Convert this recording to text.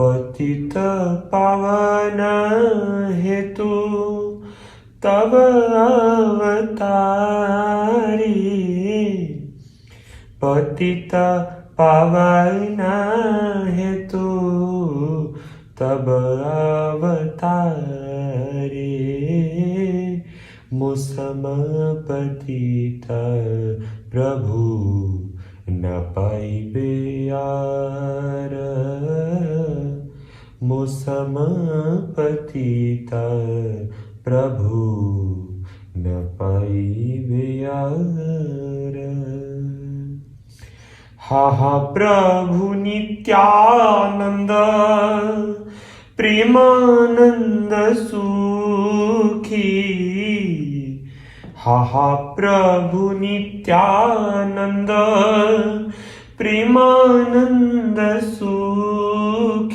पतित पावन हेतु तब अवतारी। पतित पावन हेतु तब अवतारी। मुसम पतित प्रभु न पाइबे यार। मुसम पतित प्रभु न पाइबे यार। हा हा प्रभु नित्यानंद प्रेमानंद सुखी। हा हा प्रभु नित्यानंद प्रेमानंद सुखी।